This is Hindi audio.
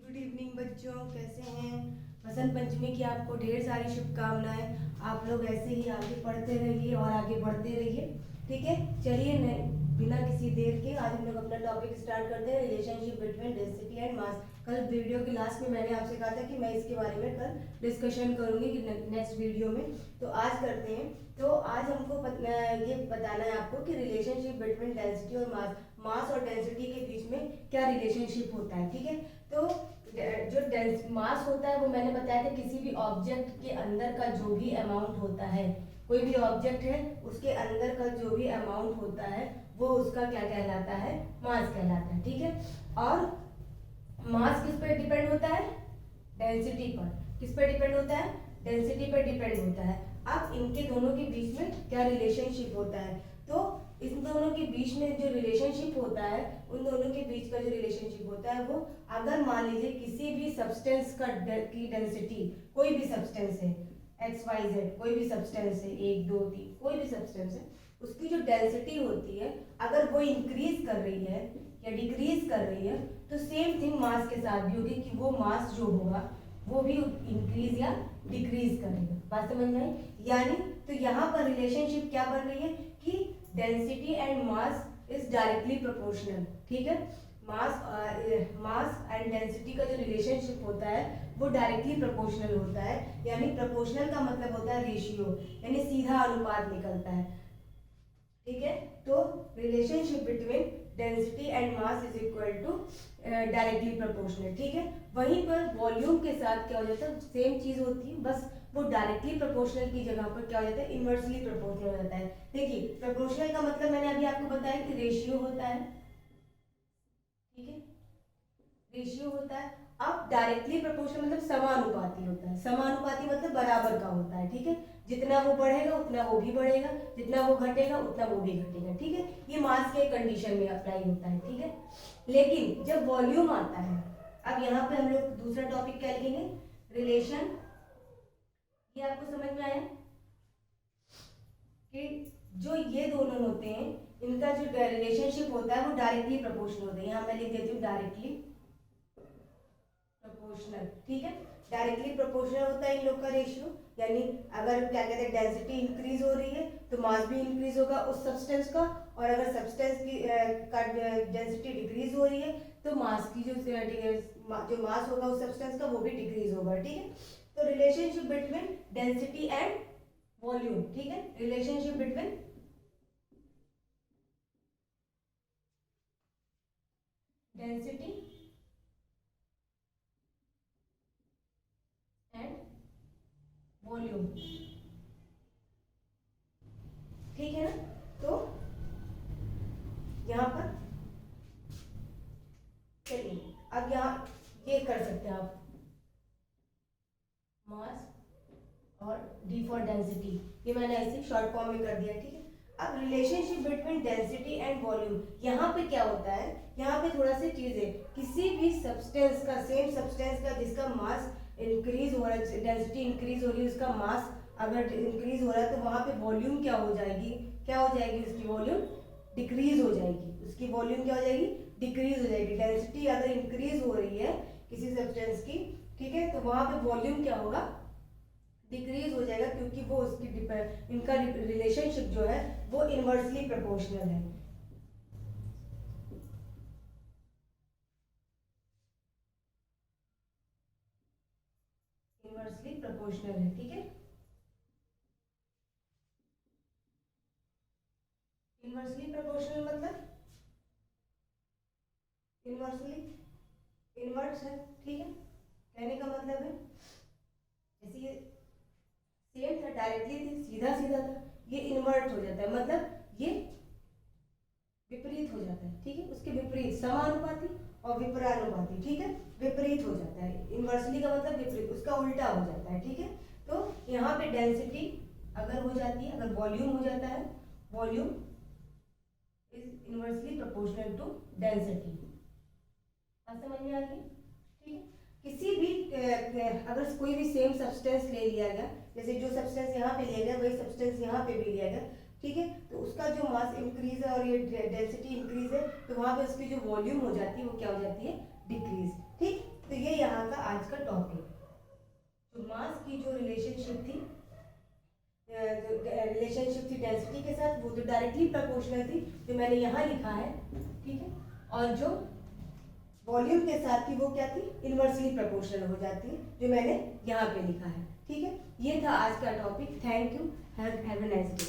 गुड इवनिंग बच्चों, कैसे हैं। वसंत पंचमी की आपको ढेर सारी शुभकामनाएं। आप लोग ऐसे ही आगे पढ़ते रहिए और आगे बढ़ते रहिए, ठीक है। चलिए बिना किसी देर के आज हम लोग अपना टॉपिक स्टार्ट करते हैं, रिलेशनशिप बिटवीन डेंसिटी एंड मास। कल वीडियो के लास्ट में मैंने आपसे कहा था कि मैं इसके बारे में कल डिस्कशन करूंगी नेक्स्ट वीडियो में, तो आज करते हैं। तो आज हमको ये बताना है आपको कि रिलेशनशिप बिटवीन डेंसिटी और मास, मास और डेंसिटी के बीच में क्या रिलेशनशिप होता है, ठीक है। तो जो मास होता है वो मैंने बताया था किसी भी ऑब्जेक्ट के अंदर का जो भी अमाउंट होता है, कोई भी ऑब्जेक्ट है उसके अंदर का जो भी अमाउंट होता है वो उसका क्या कहलाता है, मास कहलाता है, ठीक है। और मास किस पर डिपेंड होता है, डेंसिटी पर। किस पर डिपेंड होता है, डेंसिटी पर डिपेंड होता है। अब इनके दोनों के बीच में क्या रिलेशनशिप होता है, तो इन दोनों के बीच में जो रिलेशनशिप होता है, उन दोनों के बीच का जो रिलेशनशिप होता है वो, अगर मान लीजिए किसी भी सब्सटेंस की डेंसिटी, कोई भी सब्सटेंस है XYZ, कोई भी सब्सटेंस है 1 2 3 कोई भी सब्सटेंस है, उसकी जो डेंसिटी होती है अगर वो इंक्रीज कर रही है या डिक्रीज कर रही है, तो सेम थिंग मास के साथ भी होगी कि वो मास जो होगा वो भी इंक्रीज या डिक्रीज करेगा। बात समझ में आई? यानी तो यहाँ पर रिलेशनशिप क्या बन रही है कि density and mass is directly proportional, ठीक है। मास एंड डेंसिटी का जो रिलेशनशिप होता है वो डायरेक्टली प्रोपोर्शनल होता है। यानी प्रोपोर्शनल का मतलब होता है रेशियो, यानी सीधा अनुपात निकलता है, ठीक है। तो relationship between density and mass is equal to directly proportional, ठीक है। वहीं पर वॉल्यूम के साथ क्या हो जाता है, सेम चीज होती है, बस वो डायरेक्टली प्रोपोर्शनल की जगह पर क्या हो जाता है, इनवर्सली प्रोपोर्शनल हो जाता है। देखिए प्रोपोर्शनल का मतलब मैंने अभी आपको बताया कि रेशियो होता है, ठीक है, रेशियो होता है। अब डायरेक्टली प्रोपोर्शनल मतलब समानुपाती होता है। समानुपाती मतलब बराबर का होता है, ठीक है। जितना वो बढ़ेगा उतना वो भी बढ़ेगा, जितना वो घटेगा उतना वो भी घटेगा, ठीक है। ये मास के कंडीशन में अप्लाई होता है, ठीक है। लेकिन जब वॉल्यूम आता है, अब यहाँ पे हम लोग दूसरा टॉपिक क्या लिखेंगे, रिलेशन। ये आपको समझ में आया कि जो ये दोनों होते हैं इनका जो रिलेशनशिप होता है वो डायरेक्टली प्रोपोर्शनल होता है। यहाँ मैं लिख देती हूँ डायरेक्टली प्रोपोर्शनल, ठीक है। डायरेक्टली प्रोपोर्शनल होता है इन लोग का रेशियो। यानी अगर क्या कहते हैं डेंसिटी इंक्रीज हो रही है तो मास भी इंक्रीज होगा उस सब्सटेंस का, और अगर सब्सटेंस की का डेंसिटी डिक्रीज हो रही है तो मास की जो मास होगा उस सब्सटेंस का वो भी डिक्रीज होगा, ठीक है। तो relationship between density and volume, ठीक है, relationship between density and volume, ठीक है ना। तो यहाँ पर चलिए अब यहाँ ये कर सकते हैं आप, मास और डी फॉर डेंसिटी, ये मैंने ऐसे शॉर्ट फॉर्म में कर दिया, ठीक है। अब relationship between density and volume, यहाँ पे क्या होता है, यहाँ पे थोड़ा सी चीज है, किसी भी सब्सटेंस का, सेम सब्सटेंस का जिसका मास इंक्रीज हो रहा है, डेंसिटी इंक्रीज हो रही है, उसका मास अगर इंक्रीज हो रहा है तो वहां पे वॉल्यूम क्या हो जाएगी, क्या हो जाएगी, उसकी वॉल्यूम डिक्रीज हो जाएगी, उसकी वॉल्यूम क्या हो जाएगी, डिक्रीज हो जाएगी। डेंसिटी अगर इंक्रीज हो रही है किसी सब्सटेंस की, ठीक है, तो वहां पे वॉल्यूम क्या होगा, डिक्रीज हो जाएगा, क्योंकि वो उसकी इनका रिलेशनशिप जो है वो इनवर्सली प्रोपोर्शनल है। इनवर्सली प्रोपोर्शनल है, ठीक है। इनवर्सली प्रोपोर्शनल मतलब इनवर्सली, इनवर्स है, ठीक है। कहने का मतलब है जैसे ये सेम था, डायरेक्टली थी, सीधा सीधा था, ये इन्वर्ट हो जाता है, मतलब ये विपरीत हो जाता है, ठीक है। उसके विपरीत, समानुपाती और विपरानुपाती, ठीक है, विपरीत हो जाता है। इनवर्सली का मतलब विपरीत, उसका उल्टा हो जाता है, ठीक है। तो यहाँ पे डेंसिटी अगर हो जाती है, अगर वॉल्यूम हो जाता है, volume is inversely proportional to density. बात समझ में आ गई, ठीक है। किसी भी अगर कोई भी सेम सब्सटेंस ले लिया गया, जैसे जो सब्सटेंस यहाँ पे लिया गया वही सब्सटेंस यहाँ पे भी लिया गया, ठीक है, तो उसका जो मास इंक्रीज है और ये डेंसिटी इंक्रीज है, तो वहां पे उसकी जो वॉल्यूम हो जाती है वो क्या हो जाती है, डिक्रीज, ठीक। तो ये यहाँ का आज का टॉपिक, तो मास की जो रिलेशनशिप थी डेंसिटी के साथ, वो तो डायरेक्टली प्रोपोर्शनल थी जो मैंने यहाँ लिखा है, ठीक है। और जो वॉल्यूम के साथ थी वो क्या थी, इनवर्सली प्रोपोर्शनल हो जाती है, जो मैंने यहाँ पे लिखा है, ठीक है। ये था आज का topic. Thank you, have a nice day.